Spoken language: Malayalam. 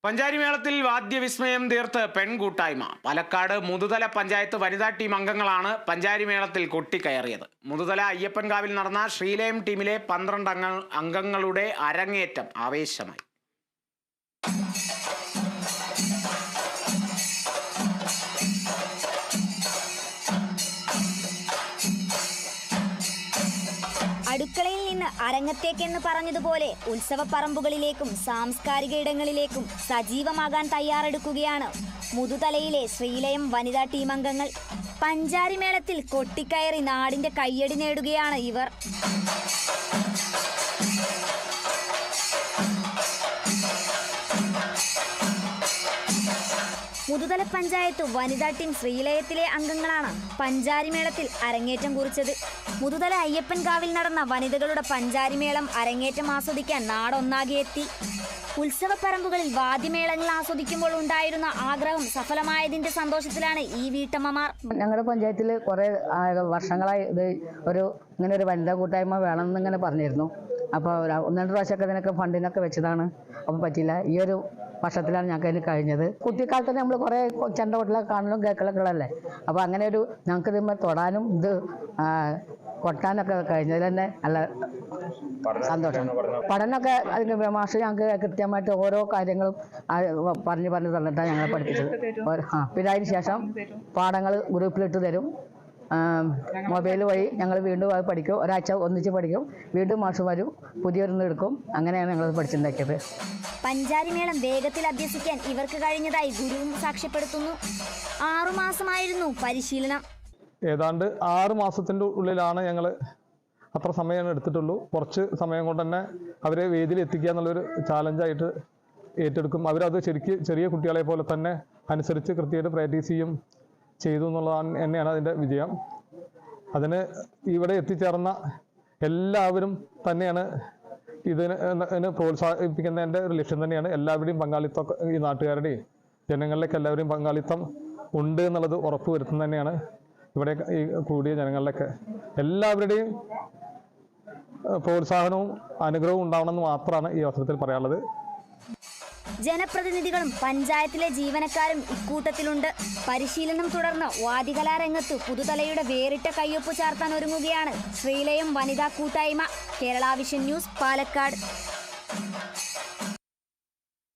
പഞ്ചാരിമേളത്തിൽ വാദ്യവിസ്മയം തീർത്ത് പെൺകൂട്ടായ്മ. പാലക്കാട് മുതുതല പഞ്ചായത്ത് വനിതാ ടീം അംഗങ്ങളാണ് പഞ്ചാരിമേളത്തിൽ കൊട്ടിക്കയറിയത്. മുതുതല അയ്യപ്പൻകാവിൽ നടന്ന ശ്രീലയം ടീമിലെ 12 അംഗങ്ങളുടെ അരങ്ങേറ്റം ആവേശമായി. അടുക്കളയിൽ നിന്ന് അരങ്ങത്തേക്കെന്ന് പറഞ്ഞതുപോലെ ഉത്സവപ്പറമ്പുകളിലേക്കും സാംസ്കാരിക ഇടങ്ങളിലേക്കും സജീവമാകാൻ തയ്യാറെടുക്കുകയാണ് മുതുതലയിലെ ശ്രീലയം വനിതാ ടീം അംഗങ്ങൾ. പഞ്ചാരിമേളത്തിൽ കൊട്ടിക്കയറി നാടിന്റെ കയ്യടി നേടുകയാണ് ഇവർ. മുതുതല പഞ്ചായത്ത് വനിതാ ടീം ശ്രീലയത്തിലെ അംഗങ്ങളാണ് പഞ്ചാരിമേളത്തിൽ അരങ്ങേറ്റം കുറിച്ചത്. മുതുതല അയ്യപ്പൻകാവിൽ നടന്ന വനിതകളുടെ പഞ്ചാരിമേളം അരങ്ങേറ്റം ആസ്വദിക്കാൻ നാടൊന്നാകെ എത്തി. ഉത്സവപ്പറമ്പുകളിൽ വാദ്യമേളങ്ങൾ ആസ്വദിക്കുമ്പോൾ ഉണ്ടായിരുന്ന ആഗ്രഹം സഫലമായതിന്റെ സന്തോഷത്തിലാണ് ഈ വീട്ടമ്മമാർ. ഞങ്ങളുടെ പഞ്ചായത്തിൽ കുറേ വർഷങ്ങളായി ഇങ്ങനെ ഒരു വനിതാ കൂട്ടായ്മ വേണമെന്ന് ഇങ്ങനെ പറഞ്ഞിരുന്നു. അപ്പോൾ 1-2 പ്രാവശ്യമൊക്കെ ഇതിനൊക്കെ ഫണ്ടിനൊക്കെ വെച്ചതാണ്. അപ്പം പറ്റില്ല. ഈ ഒരു വർഷത്തിലാണ് ഞങ്ങൾക്ക് അതിന് കഴിഞ്ഞത്. കുട്ടിക്കാലത്ത് നമ്മൾ കുറേ ചെണ്ട കൊട്ടിലൊക്കെ കാണലും കേൾക്കലൊക്കെ ഉള്ളതല്ലേ. അപ്പോൾ അങ്ങനെ ഞങ്ങൾക്ക് ഇതിന്മേൽ തൊടാനും കൊട്ടാനൊക്കെ കഴിഞ്ഞതിൽ തന്നെ നല്ല സന്തോഷം. പഠനമൊക്കെ അതിന് മാഷ് ഞങ്ങൾക്ക് കൃത്യമായിട്ട് ഓരോ കാര്യങ്ങളും പറഞ്ഞു തന്നിട്ടാണ് ഞങ്ങളെ പഠിപ്പിച്ചത്. പിന്നെ അതിന് ശേഷം പാഠങ്ങൾ ഗ്രൂപ്പിലിട്ട് തരും. മൊബൈൽ വഴി ഞങ്ങൾ വീണ്ടും അത് പഠിക്കും. ഒരാഴ്ച ഒന്നിച്ച് പഠിക്കും. വീണ്ടും മാഷ് വരും, പുതിയൊരെണ്ണം എടുക്കും. അങ്ങനെയാണ് ഞങ്ങൾ പഠിച്ചുണ്ടാക്കിയത്. പഞ്ചാരിമേളം വേഗത്തിൽ അഭ്യസിക്കാൻ ഇവർക്ക് കഴിഞ്ഞതായി ഗുരുവും സാക്ഷ്യപ്പെടുത്തുന്നു. 6 മാസമായിരുന്നു പരിശീലനം. ഏതാണ്ട് 6 മാസത്തിൻ്റെ ഉള്ളിലാണ് ഞങ്ങൾ അത്ര സമയമാണ് എടുത്തിട്ടുള്ളൂ. കുറച്ച് സമയം കൊണ്ട് തന്നെ അവരെ വേദിയിൽ എത്തിക്കുക എന്നുള്ളൊരു ചാലഞ്ചായിട്ട് ഏറ്റെടുക്കും. അവരത് ചെറിയ കുട്ടികളെ പോലെ തന്നെ അനുസരിച്ച് കൃത്യമായിട്ട് പ്രാക്ടീസ് ചെയ്തു എന്നുള്ളതാണ് തന്നെയാണ് അതിൻ്റെ വിജയം. അതിന് ഇവിടെ എത്തിച്ചേർന്ന എല്ലാവരും തന്നെയാണ് ഇതിന് പ്രോത്സാഹിപ്പിക്കുന്നതിൻ്റെ ഒരു ലക്ഷ്യം തന്നെയാണ്. എല്ലാവരുടെയും പങ്കാളിത്തം, ഈ നാട്ടുകാരുടെയും ജനങ്ങളിലേക്ക് എല്ലാവരുടെയും പങ്കാളിത്തം ഉണ്ട് എന്നുള്ളത് ഉറപ്പുവരുത്തുന്നത് തന്നെയാണ് ഇവിടെ ഈ കൂടിയ ജനങ്ങളിലൊക്കെ എല്ലാവരുടെയും പ്രോത്സാഹനവും അനുഗ്രഹവും ഉണ്ടാവണമെന്ന് മാത്രമാണ് ഈ അവസരത്തിൽ പറയാനുള്ളത്. ജനപ്രതിനിധികളും പഞ്ചായത്തിലെ ജീവനക്കാരും ഇക്കൂട്ടത്തിലുണ്ട്. പരിശീലനം തുടർന്ന് വാദ്യകലാരംഗത്ത് പുതുതലയുടെ വേറിട്ട കയ്യൊപ്പ് ചാർത്താൻ ഒരുങ്ങുകയാണ് ശ്രീലയം വനിതാ കൂട്ടായ്മ. Kerala vision news, Palakkad.